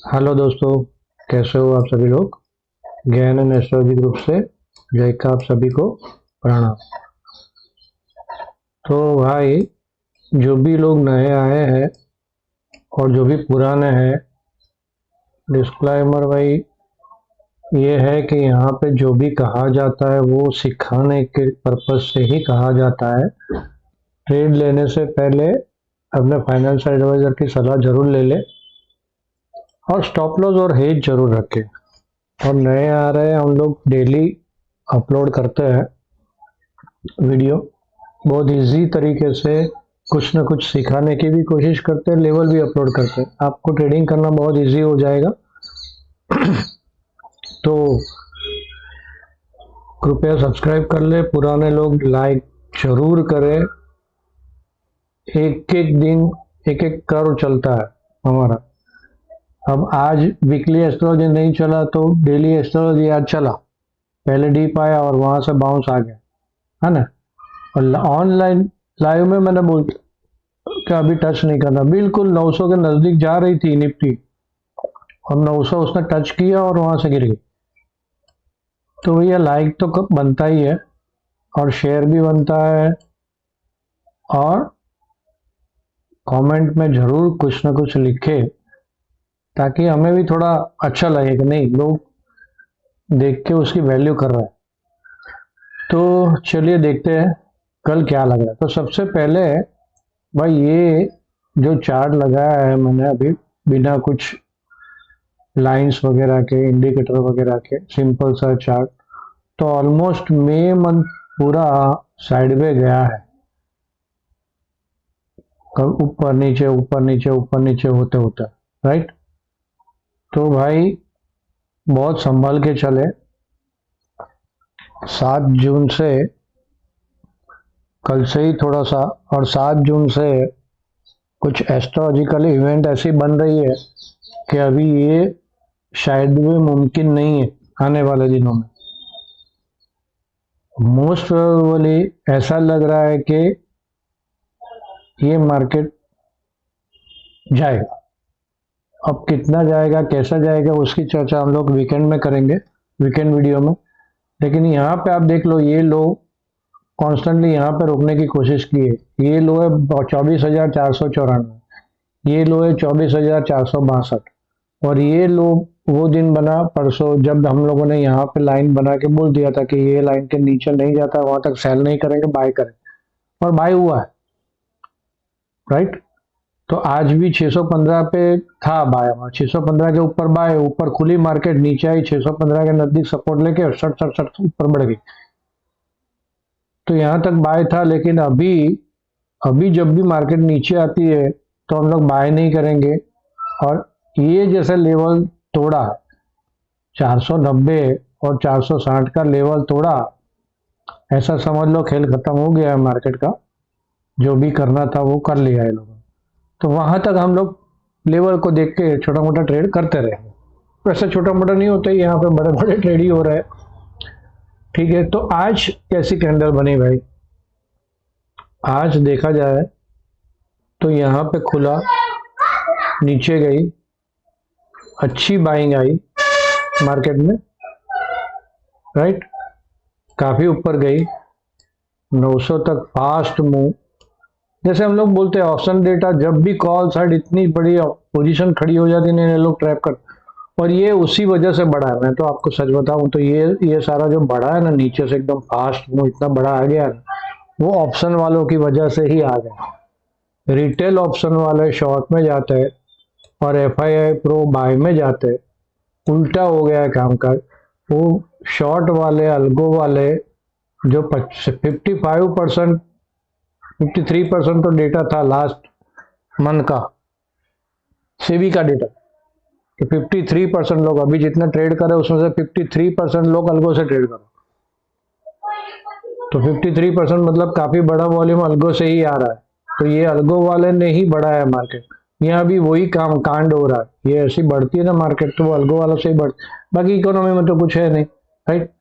Hello दोस्तों, कैसे हो आप सभी लोग। ज्ञान एंड एस्ट्रोलॉजी ग्रुप से जय का आप सभी को प्रणाम। तो भाई, जो भी लोग नए आए हैं और जो भी पुराने हैं, डिस्क्लेमर भाई ये है कि यहाँ पे जो भी कहा जाता है वो सिखाने के पर्पज से ही कहा जाता है। ट्रेड लेने से पहले अपने फाइनेंशियल एडवाइजर की सलाह जरूर ले ले और स्टॉप लॉस और हेज जरूर रखें। और नए आ रहे हैं, हम लोग डेली अपलोड करते हैं वीडियो, बहुत इजी तरीके से कुछ ना कुछ सिखाने की भी कोशिश करते हैं, लेवल भी अपलोड करते हैं, आपको ट्रेडिंग करना बहुत इजी हो जाएगा। तो कृपया सब्सक्राइब कर ले, पुराने लोग लाइक जरूर करें। एक एक दिन एक एक कर्व चलता है हमारा। अब आज वीकली एस्ट्रोलॉजी नहीं चला तो डेली एस्ट्रोलॉजी आज चला, पहले डीप आया और वहां से बाउंस आ गया, है ना। और ऑनलाइन लाइव में मैंने बोल का अभी टच नहीं करना, बिल्कुल 900 के नजदीक जा रही थी निफ्टी और 900 उसने टच किया और वहां से गिर गई। तो भैया लाइक तो बनता ही है और शेयर भी बनता है और कमेंट में जरूर कुछ ना कुछ लिखे, ताकि हमें भी थोड़ा अच्छा लगे कि नहीं, लोग देख के उसकी वैल्यू कर रहे हैं। तो चलिए देखते हैं कल क्या लग रहा है। तो सबसे पहले भाई, ये जो चार्ट लगाया है मैंने अभी बिना कुछ लाइंस वगैरह के, इंडिकेटर वगैरह के, सिंपल सा चार्ट, तो ऑलमोस्ट मई मंथ पूरा साइड में गया है, ऊपर नीचे ऊपर नीचे ऊपर नीचे होते होते, राइट। तो भाई बहुत संभल के चले। 7 जून से, कल से ही थोड़ा सा, और 7 जून से कुछ एस्ट्रोलॉजिकल इवेंट ऐसी बन रही है कि अभी ये शायद भी मुमकिन नहीं है आने वाले दिनों में। मोस्ट प्रोबेबली ऐसा लग रहा है कि ये मार्केट जाएगा। अब कितना जाएगा, कैसा जाएगा, उसकी चर्चा हम लोग वीकेंड में करेंगे, वीकेंड वीडियो में। लेकिन यहाँ पे आप देख लो, ये लो कॉन्स्टेंटली यहाँ पे रोकने की कोशिश की है। ये लो है 24,494, ये लो है 24,462, और ये लो वो दिन बना परसों जब हम लोगों ने यहाँ पे लाइन बना के बोल दिया था कि ये लाइन के नीचे नहीं जाता, वहां तक सेल नहीं करेंगे, बाय करें, और बाय हुआ है, राइट। तो आज भी 615 पे था बाय, 615 के ऊपर बाय, ऊपर खुली मार्केट, नीचे आई 615 के नजदीक सपोर्ट लेके और सट सट सट ऊपर बढ़ गई। तो यहां तक बाय था, लेकिन अभी अभी जब भी मार्केट नीचे आती है तो हम लोग बाय नहीं करेंगे। और ये जैसे लेवल तोड़ा, 490 और 460 का लेवल तोड़ा, ऐसा समझ लो खेल खत्म हो गया है मार्केट का। जो भी करना था वो कर लिया है लोगों। तो वहां तक हम लोग लेवल को देख के छोटा मोटा ट्रेड करते रहेंगे। वैसे छोटा मोटा नहीं होता, यहाँ पे बड़े बड़े ट्रेड ही हो रहे हैं। ठीक है, तो आज कैसी कैंडल बनी भाई। आज देखा जाए तो यहाँ पे खुला, नीचे गई, अच्छी बाइंग आई मार्केट में, राइट, काफी ऊपर गई, 900 तक फास्ट मूव। जैसे हम लोग बोलते हैं ऑप्शन डेटा, जब भी कॉल साइड इतनी बड़ी पोजीशन खड़ी हो जाती है, लोग ट्रैप कर, और ये उसी वजह से बढ़ा है। मैं तो आपको सच बताऊं तो ये सारा जो बढ़ा है ना, नीचे से एकदम फास्ट मूव इतना बड़ा आ गया ना, वो ऑप्शन वालों की वजह से ही आ गया। रिटेल ऑप्शन वाले शॉर्ट में जाते हैं और FII प्रो बाय में जाते हैं, उल्टा हो गया है कामकाज। वो शॉर्ट वाले, अल्गो वाले, जो 55%, 53% तो डेटा था लास्ट मंथ का, सेबी का डेटा, कि 53% लोग अभी जितना ट्रेड करे उसमें से 53% लोग अल्गो से ट्रेड करो। तो 53% मतलब काफी बड़ा वॉल्यूम अल्गो से ही आ रहा है। तो ये अल्गो वाले ने ही बढ़ा है मार्केट। यहाँ भी वही काम कांड हो रहा है, ये ऐसी बढ़ती है ना मार्केट तो वो अल्गो वालों से ही बढ़ती, बाकी इकोनॉमी में तो कुछ है नहीं, राइट।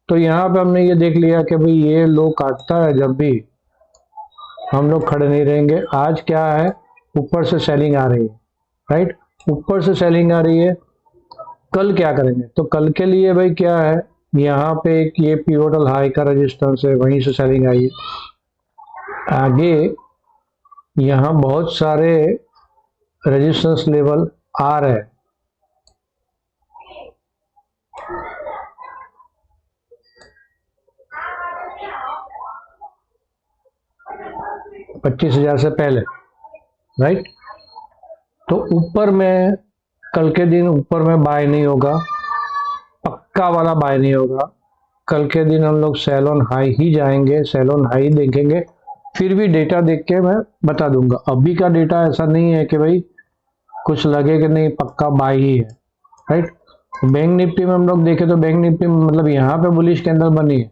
तो यहाँ पे हमने ये देख लिया कि भाई ये लो काटता है जब भी, हम लोग खड़े नहीं रहेंगे। आज क्या है, ऊपर से सेलिंग आ रही है, राइट। ऊपर से सेलिंग आ रही है। कल क्या करेंगे? तो कल के लिए भाई क्या है, यहाँ पे एक ये पिवोटल हाई का रेजिस्टेंस है, वहीं से सेलिंग आई है। आगे यहाँ बहुत सारे रेजिस्टेंस लेवल आ रहे हैं। $25,000 से पहले, राइट। तो ऊपर में कल के दिन ऊपर में बाय नहीं होगा, पक्का वाला बाय नहीं होगा। कल के दिन हम लोग सेल ऑन हाई ही जाएंगे, सेल ऑन हाई देखेंगे। फिर भी डेटा देख के मैं बता दूंगा। अभी का डेटा ऐसा नहीं है कि भाई कुछ लगे कि नहीं पक्का बाय ही है, राइट। बैंक निफ्टी में हम लोग देखें तो बैंक निफ्टी मतलब यहाँ पे बुलिश कैंडल बनी है,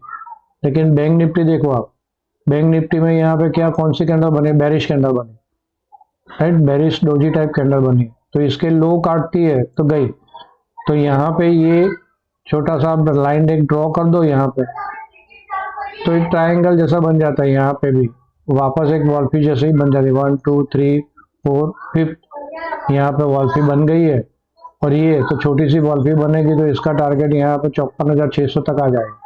लेकिन बैंक निफ्टी देखो आप, बैंक निफ्टी में यहाँ पे क्या कौन सी कैंडल बनी? बेरिश कैंडल बनी, right. Bearish doji type candle बनी, तो इसके लो काटती है तो गई। तो यहाँ पे ये छोटा सा लाइन एक ड्रॉ कर दो यहाँ पे, तो एक ट्रायंगल जैसा बन जाता है। यहाँ पे भी वापस एक वॉल्फी जैसे ही बन जाती है, 1 2 3 4 5 यहाँ पे वॉल्फी बन गई है। और ये तो छोटी सी वॉल्फी बनेगी, तो इसका टारगेट यहाँ पे 54,600 तक आ जाएगा।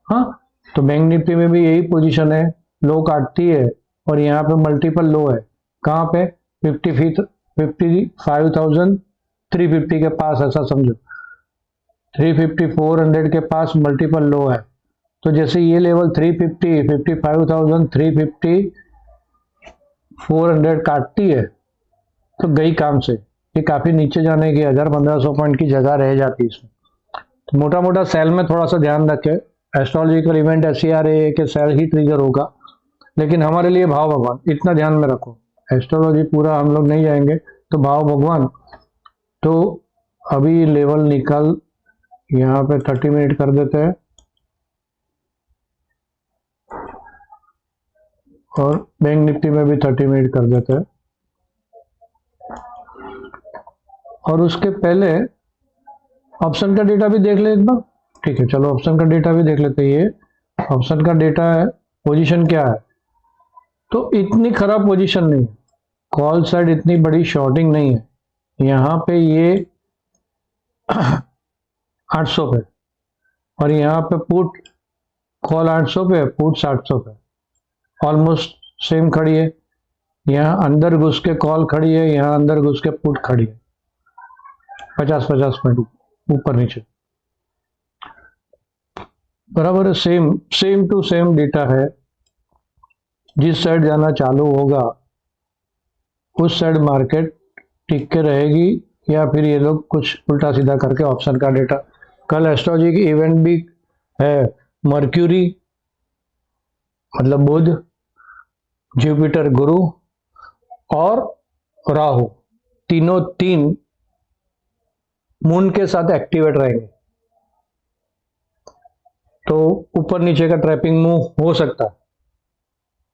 हाँ, तो बैंक निफ्टी में भी यही पोजीशन है, लो काटती है और यहाँ पे मल्टीपल लो है। कहाँ पे? 55,350 के पास, ऐसा समझो 350 400 के पास मल्टीपल लो है। तो जैसे ये लेवल 350 55,350 400 काटती है तो गई काम से। ये काफी नीचे जाने की 1000-1500 पॉइंट की जगह रह जाती है इसमें। तो मोटा मोटा सेल में थोड़ा सा ध्यान रखें। एस्ट्रोलॉजिकल इवेंट ऐसी आ रही है कि सेल ही ट्रिगर होगा, लेकिन हमारे लिए भाव भगवान, इतना ध्यान में रखो। एस्ट्रोलॉजी पूरा हम लोग नहीं जाएंगे, तो भाव भगवान। तो अभी लेवल निकल यहाँ पे 30 मिनट कर देते हैं, और बैंक निफ्टी में भी 30 मिनट कर देते हैं। और उसके पहले ऑप्शन का डेटा भी देख ले एक बार। ठीक है, चलो ऑप्शन का डेटा भी देख लेते हैं। ये ऑप्शन का डेटा है, पोजीशन क्या है? तो इतनी खराब पोजीशन नहीं है, कॉल साइड इतनी बड़ी शॉर्टिंग नहीं है। यहाँ पे ये 800 पे, और यहाँ पे पुट कॉल 800 पे, पुट 700 पे, ऑलमोस्ट सेम खड़ी है। यहाँ अंदर घुस के कॉल खड़ी है, यहाँ अंदर घुस के पुट खड़ी है, 50-50 मिनट ऊपर नीचे, बराबर है। सेम टू सेम डेटा है। जिस साइड जाना चालू होगा उस साइड मार्केट टिक के रहेगी, या फिर ये लोग कुछ उल्टा सीधा करके ऑप्शन का डेटा। कल एस्ट्रोलॉजी की इवेंट भी है। मर्क्यूरी मतलब बुध, जुपिटर गुरु और राहु, तीनों तीन मून के साथ एक्टिवेट रहेंगे। तो ऊपर नीचे का ट्रैपिंग मूव हो सकता है।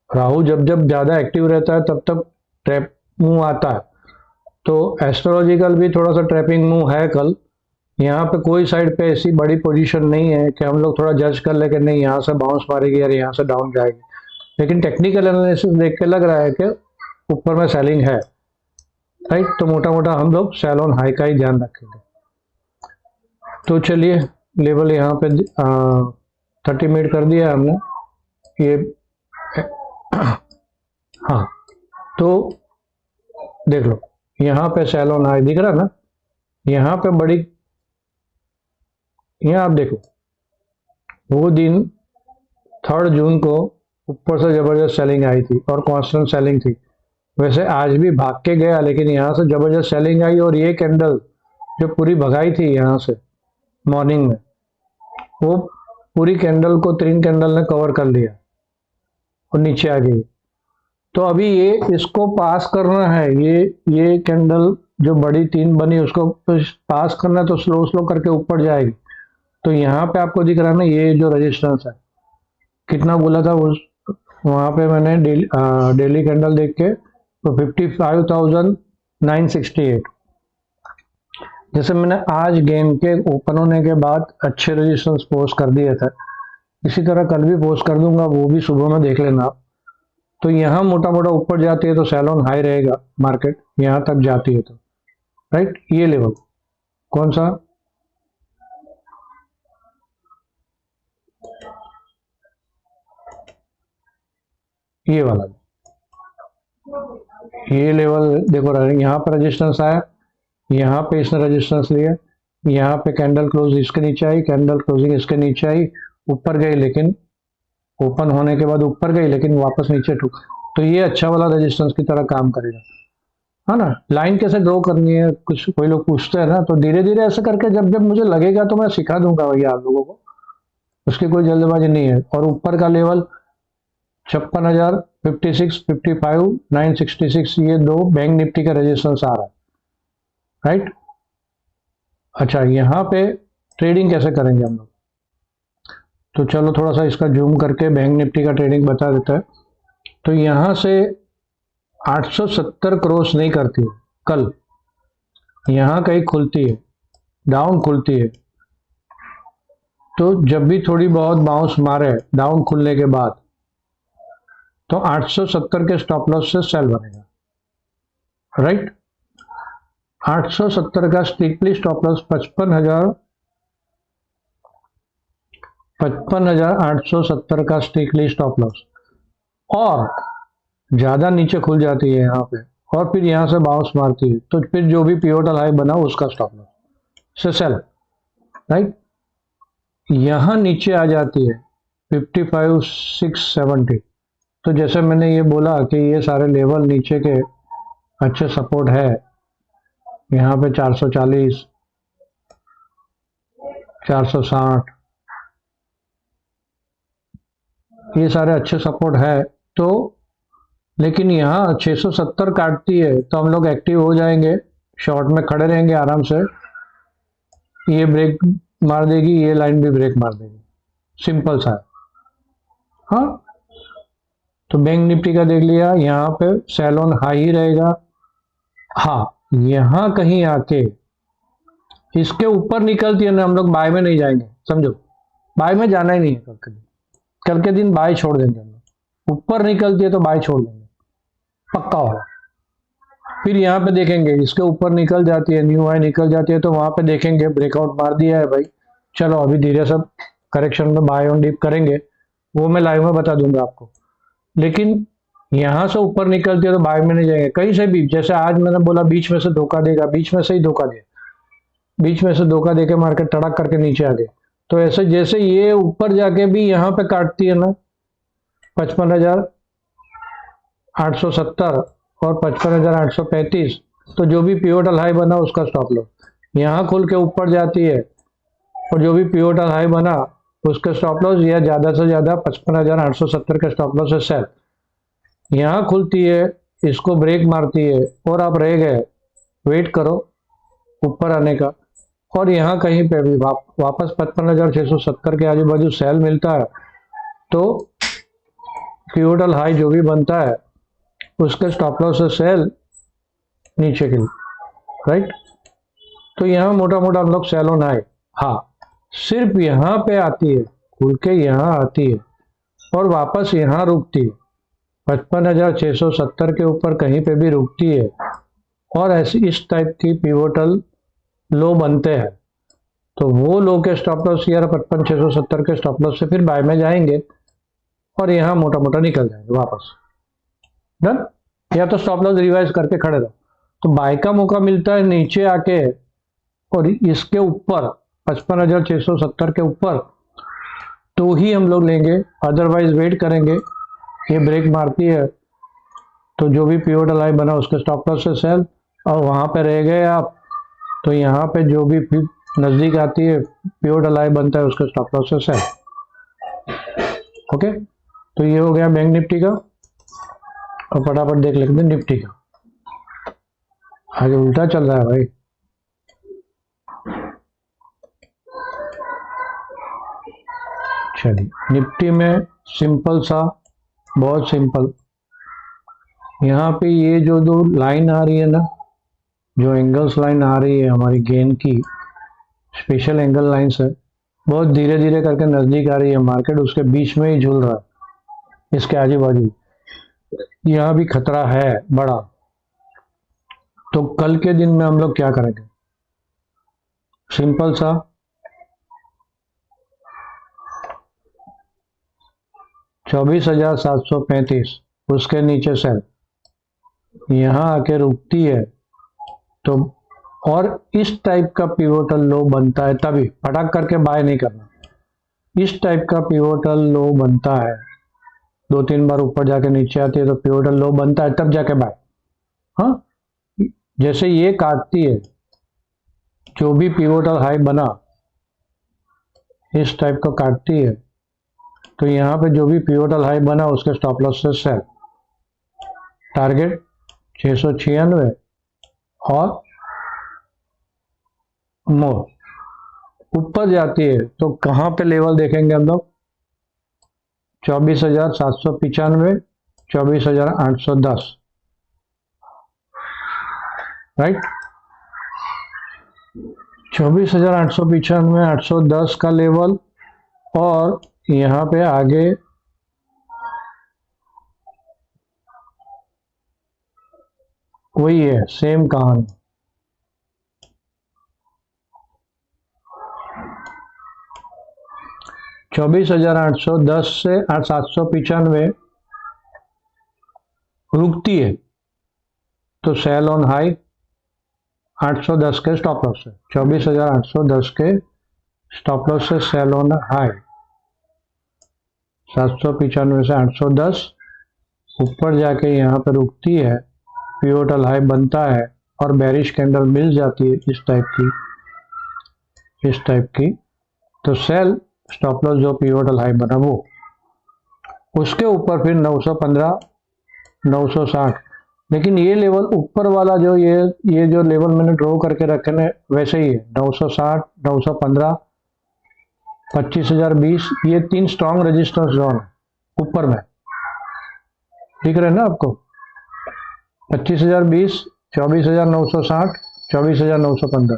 राहु जब जब ज्यादा एक्टिव रहता है तब तब ट्रैप मूव आता है। तो एस्ट्रोलॉजिकल भी थोड़ा सा ट्रैपिंग मूव है कल। यहाँ पे कोई साइड पे ऐसी बड़ी पोजीशन नहीं है कि हम लोग थोड़ा जज कर ले कि नहीं यहाँ से बाउंस मारेगी या यहाँ से डाउन जाएगी, लेकिन टेक्निकल एनालिसिस देख के लग रहा है कि ऊपर में सेलिंग है, राइट। तो मोटा मोटा हम लोग सेल ऑन हाई का ही ध्यान रखेंगे। तो चलिए, लेवल यहाँ पे 30 मिनट कर दिया हमने ये। हाँ, तो देख लो यहाँ पे सेल ऑन हाई दिख रहा ना, यहाँ पे बड़ी, यहाँ आप देखो वो दिन 3 जून को ऊपर से जबरदस्त सेलिंग आई थी और कांस्टेंट सेलिंग थी। वैसे आज भी भाग के गया, लेकिन यहाँ से जबरदस्त सेलिंग आई, और ये कैंडल जो पूरी भगाई थी यहाँ से मॉर्निंग में, वो पूरी कैंडल को 3 कैंडल ने कवर कर लिया और नीचे आ गई। तो अभी ये इसको पास करना है, ये कैंडल जो बड़ी 3 बनी उसको पास करना है, तो स्लो स्लो करके ऊपर जाएगी। तो यहाँ पे आपको दिख रहा है ना, ये जो रेजिस्टेंस है, कितना बोला था उस वहां पे मैंने डेली कैंडल देख के, तो 55,968। जैसे मैंने आज गेम के ओपन होने के बाद अच्छे रेजिस्टेंस पोस्ट कर दिए थे, इसी तरह कल भी पोस्ट कर दूंगा, वो भी सुबह में देख लेना आप। तो यहाँ मोटा मोटा ऊपर जाती है तो सेल ऑन हाई रहेगा मार्केट, यहाँ तक जाती है तो राइट। ये लेवल कौन सा, ये वाला, ये लेवल देखो यहाँ पर रेजिस्टेंस आया, यहाँ पे इसने रेजिस्टेंस लिया, यहाँ पे कैंडल क्लोज इसके नीचे आई, कैंडल क्लोजिंग इसके नीचे आई, ऊपर गई लेकिन ओपन होने के बाद ऊपर गई लेकिन वापस नीचे टूट, तो ये अच्छा वाला रेजिस्टेंस की तरह काम करेगा, है ना। लाइन कैसे ड्रॉ करनी है कुछ कोई लोग पूछते हैं ना, तो धीरे धीरे ऐसे करके जब जब मुझे लगेगा तो मैं सिखा दूंगा भैया आप लोगों को, उसकी कोई जल्दबाजी नहीं है। और ऊपर का लेवल 56,000, 56, 55, 966, ये दो बैंक निफ्टी का रेजिस्टेंस आ रहा है, राइट। अच्छा, यहाँ पे ट्रेडिंग कैसे करेंगे हम लोग, तो चलो थोड़ा सा इसका जूम करके बैंक निफ्टी का ट्रेडिंग बता देता है। तो यहाँ से 870 क्रॉस नहीं करती है कल, यहाँ कहीं खुलती है, डाउन खुलती है, तो जब भी थोड़ी बहुत बाउंस मारे डाउन खुलने के बाद, तो 870 के स्टॉप लॉस से सेल बनेगा, राइट। 870 का स्ट्रिक्टली स्टॉप लॉस 55,870 का स्ट्रिक्टली स्टॉप लॉस, और ज्यादा नीचे खुल जाती है यहाँ पे और फिर यहाँ से बाउंस मारती है, तो फिर जो भी पिवोटल हाई बना उसका स्टॉप लॉस से सेल, राइट। यहाँ नीचे आ जाती है 55,670, तो जैसे मैंने ये बोला कि ये सारे लेवल नीचे के अच्छे सपोर्ट है, यहाँ पे 440, 460, ये सारे अच्छे सपोर्ट है, तो लेकिन यहाँ 670 काटती है तो हम लोग एक्टिव हो जाएंगे, शॉर्ट में खड़े रहेंगे आराम से, ये ब्रेक मार देगी, ये लाइन भी ब्रेक मार देगी, सिंपल सा है। हाँ, तो बैंक निफ्टी का देख लिया, यहाँ पे सेल ऑन हाई ही रहेगा। हाँ, यहाँ कहीं आके इसके ऊपर निकलती है ना, हम लोग बाय में नहीं जाएंगे, समझो, बाय में जाना ही नहीं है, कल के दिन बाय छोड़ देंगे हम लोग, ऊपर निकलती है तो बाय छोड़ देंगे, पक्का होगा। फिर यहाँ पे देखेंगे इसके ऊपर निकल जाती है, न्यू हाई निकल जाती है, तो वहां पे देखेंगे ब्रेकआउट मार दिया है भाई, चलो अभी धीरे सब करेक्शन में बाय ऑन डीप करेंगे, वो मैं लाइव में बता दूंगा आपको। लेकिन यहाँ से ऊपर निकलती है तो बाय में नहीं जाएंगे कहीं से भी, जैसे आज मैंने बोला बीच में से धोखा देगा, बीच में से ही धोखा दे, बीच में से धोखा देके मार्केट तड़क करके नीचे आ गए, तो ऐसे जैसे ये ऊपर जाके भी यहाँ पे काटती है ना 55,870 और 55,835, तो जो भी पिवोटल हाई बना उसका स्टॉप लो, यहाँ खुल के ऊपर जाती है और जो भी पिवोटल हाई बना उसका स्टॉप लॉस, या ज्यादा से ज्यादा 55,870 का स्टॉप लॉस है सेल, यहाँ खुलती है, इसको ब्रेक मारती है और आप रह गए, वेट करो ऊपर आने का, और यहाँ कहीं पे भी वापस 55,670 के आजू बाजू सेल मिलता है, तो पिवोटल हाई जो भी बनता है उसके स्टॉप लॉस से सेल नीचे के लिए, राइट। तो यहाँ मोटा मोटा हम लोग सेल ऑन हाई, हाँ, सिर्फ यहाँ पे आती है, खुल के यहाँ आती है और वापस यहाँ रुकती है, 55,670 के ऊपर कहीं पे भी रुकती है, और ऐसी इस टाइप की पिवोटल लो बनते हैं, तो वो लो के स्टॉप लॉस या 55,670 के स्टॉप लॉस से फिर बाय में जाएंगे और यहाँ मोटा मोटा निकल जाएंगे वापस, डन। या तो स्टॉप लॉस रिवाइज करके खड़े रहो, तो बाय का मौका मिलता है नीचे आके और इसके ऊपर 55,670 के ऊपर, तो ही हम लोग लेंगे, अदरवाइज वेट करेंगे, ये ब्रेक मारती है तो जो भी पिवोटल हाई बना उसके स्टॉप लॉस से सेल, और वहां पे रह गए आप, तो यहाँ पे जो भी नजदीक आती है पिवोटल हाई बनता है उसके स्टॉप लॉस से सेल, ओके। तो ये हो गया बैंक निफ्टी का, और फटाफट देख लेते हैं निफ्टी का, आगे उल्टा चल रहा है भाई, चलिए निफ्टी में सिंपल सा, बहुत सिंपल, यहाँ पे ये जो दो लाइन आ रही है ना, जो एंगल्स लाइन आ रही है हमारी गेन की, स्पेशल एंगल लाइन्स है, बहुत धीरे धीरे करके नजदीक आ रही है, मार्केट उसके बीच में ही झूल रहा है, इसके आजू बाजू यहाँ भी खतरा है बड़ा, तो कल के दिन में हम लोग क्या करेंगे, सिंपल सा 24,735 उसके नीचे सेल यहां आके रुकती है तो, और इस टाइप का पिवोटल लो बनता है तभी, फटाक करके बाय नहीं करना। इस टाइप का पिवोटल लो बनता है, 2-3 बार ऊपर जाके नीचे आती है तो पिवोटल लो बनता है, तब जाके बाय। हाँ, जैसे ये काटती है, जो भी पिवोटल हाई बना इस टाइप का काटती है, तो यहाँ पे जो भी पिवोटल हाई बना उसके स्टॉप लॉस से सेल, टारगेट 696 और मोर। ऊपर जाती है तो कहाँ पे लेवल देखेंगे हम लोग, 24,795, 24,810, राइट। 24,895, 810 का लेवल, और यहाँ पे आगे वही है, सेम कहानी। चौबीस हजार 810 से 795 रुकती है तो सेल ऑन हाई, 810 के स्टॉप लॉस से, 24,810 के स्टॉप लॉस से सेल ऑन हाई, 795 से 810 ऊपर जाके यहाँ पे रुकती है, पिवोटल हाई बनता है और बेरिश कैंडल मिल जाती है इस टाइप की, तो सेल, स्टॉप लॉस जो पिवोटल हाई बना वो, उसके ऊपर फिर 915, 960। लेकिन ये लेवल ऊपर वाला जो ये जो लेवल मैंने ड्रॉ करके रखे ना वैसे ही है, 960, 915, 25,020, ये 3 स्ट्रॉन्ग रेजिस्टेंस जोन है ऊपर में, दिख रहे हैं ना आपको, 25,020, 24,960, 24,915।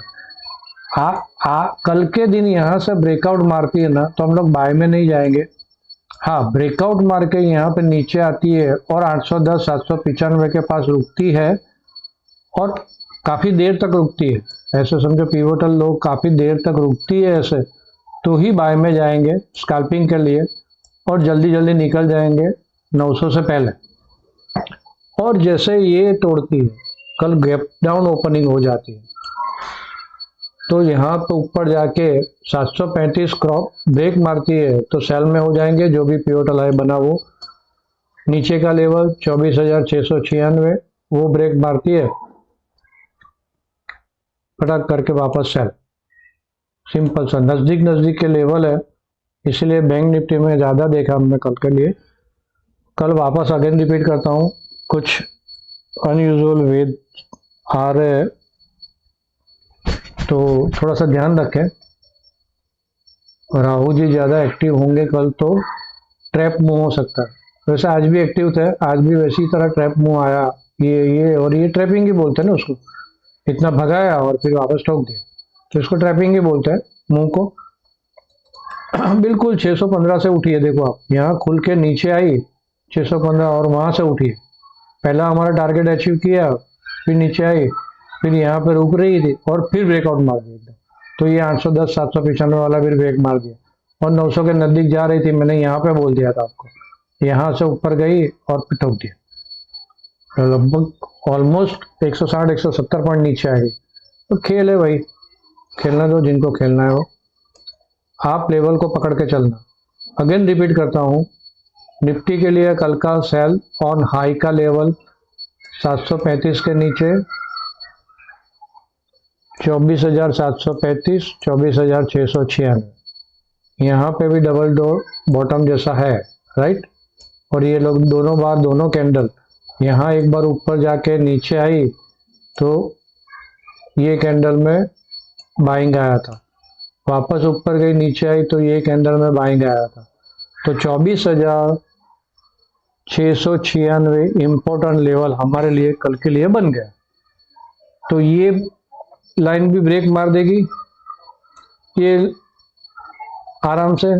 कल के दिन यहाँ से ब्रेकआउट मारती है ना तो हम लोग बाय में नहीं जाएंगे। हाँ, ब्रेकआउट मार के यहाँ पे नीचे आती है और 810, 795 के पास रुकती है और काफी देर तक रुकती है, ऐसे समझो पिवोटल लो काफी देर तक रुकती है ऐसे, तो ही बाय में जाएंगे स्कैल्पिंग के लिए, और जल्दी जल्दी निकल जाएंगे 900 से पहले। और जैसे ये तोड़ती है, कल गैप डाउन ओपनिंग हो जाती है, तो यहाँ पे ऊपर जाके 735 क्रॉप ब्रेक मारती है तो सेल में हो जाएंगे, जो भी पिवोटल हाई बना वो। नीचे का लेवल 24,696 वो ब्रेक मारती है, फटाक करके वापस सेल, सिंपल सा, नजदीक नजदीक के लेवल है, इसलिए बैंक निफ्टी में ज्यादा देखा हमने कल के लिए। कल वापस अगेन रिपीट करता हूँ, कुछ अनयूजुअल वेद आ रहे हैं तो थोड़ा सा ध्यान रखें। राहु जी ज्यादा एक्टिव होंगे कल तो ट्रैप मूव हो सकता है, वैसे आज भी एक्टिव थे, आज भी वैसी तरह ट्रैप मूव आया, ये और ये ट्रैपिंग ही बोलते हैं ना उसको, इतना भगाया और फिर वापस ठोक दिया, तो इसको ट्रैपिंग ही बोलते हैं मूव को। बिल्कुल 615 से उठी है, देखो आप यहाँ खुल के नीचे आई 615 और वहां से उठी है, पहला हमारा टारगेट अचीव किया, फिर नीचे आई, फिर यहाँ पे रुक रही थी और फिर ब्रेकआउट मार दिया एकदम, तो ये 810, 795 वाला फिर ब्रेक मार दिया और 900 के नजदीक जा रही थी, मैंने यहाँ पे बोल दिया था आपको, यहाँ से ऊपर गई और फिर ठोक दिया, तो लगभग ऑलमोस्ट 160, 170 पॉइंट नीचे आएगी। तो खेल है भाई, खेलना दो जिनको खेलना है वो, आप लेवल को पकड़ के चलना। अगेन रिपीट करता हूँ, निफ्टी के लिए कल का सेल ऑन हाई का लेवल 735 के नीचे, 24,735, 24,696, यहाँ पे भी डबल डोर बॉटम जैसा है, राइट। और ये लोग दोनों बार, दोनों कैंडल, यहाँ एक बार ऊपर जाके नीचे आई तो ये कैंडल में बाइंग आया था, वापस ऊपर गई नीचे आई तो ये कैंडल में बाइंग आया था, तो 24,696 इंपॉर्टेंट लेवल हमारे लिए कल के लिए बन गया। तो ये लाइन भी ब्रेक मार देगी ये आराम से,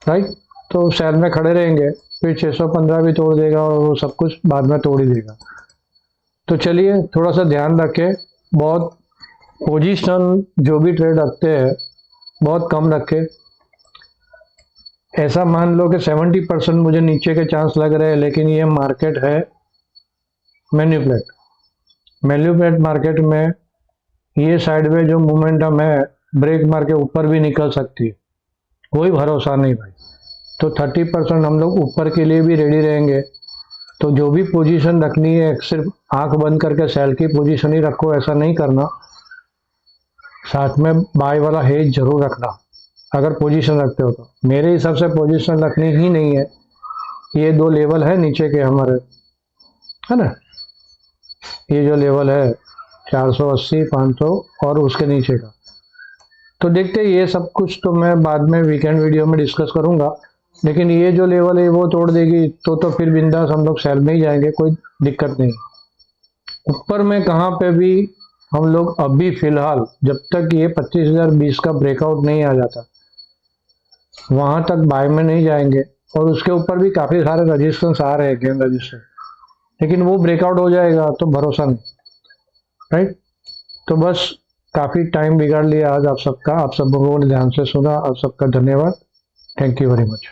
राइट, तो सेल में खड़े रहेंगे, फिर 615 भी तोड़ देगा और वो सब कुछ बाद में तोड़ ही देगा। तो चलिए थोड़ा सा ध्यान रखें, बहुत पोजीशन जो भी ट्रेड रखते हैं बहुत कम रखें। ऐसा मान लो कि 70% मुझे नीचे के चांस लग रहे हैं, लेकिन ये मार्केट है मैन्युपुलेट मार्केट में ये साइडवे जो मोमेंटम है ब्रेक मार के ऊपर भी निकल सकती है, कोई भरोसा नहीं भाई। तो 30% हम लोग ऊपर के लिए भी रेडी रहेंगे। तो जो भी पोजीशन रखनी है सिर्फ आंख बंद करके सेल की पोजीशन ही रखो, ऐसा नहीं करना, साथ में बाय वाला हेज जरूर रखना अगर पोजीशन रखते हो तो। मेरे हिसाब से पोजीशन रखनी ही नहीं है, ये दो लेवल है नीचे के हमारे, है ना, ये जो लेवल है 480 500 और उसके नीचे का। तो देखते हैं, ये सब कुछ तो मैं बाद में वीकेंड वीडियो में डिस्कस करूंगा, लेकिन ये जो लेवल है वो तोड़ देगी तो फिर बिंदास हम लोग सेल में ही जाएंगे, कोई दिक्कत नहीं। ऊपर में कहाँ पे भी हम लोग अभी फिलहाल जब तक ये 25,020 का ब्रेकआउट नहीं आ जाता वहां तक बाय में नहीं जाएंगे। और उसके ऊपर भी काफी सारे रजिस्टेंस आ रहे हैं, गेम रजिस्टर, लेकिन वो ब्रेकआउट हो जाएगा तो भरोसा नहीं, राइट। तो बस काफी टाइम बिगाड़ लिया आज आप सबका, आप सब लोगों ने ध्यान से सुना, आप सबका धन्यवाद, थैंक यू वेरी मच।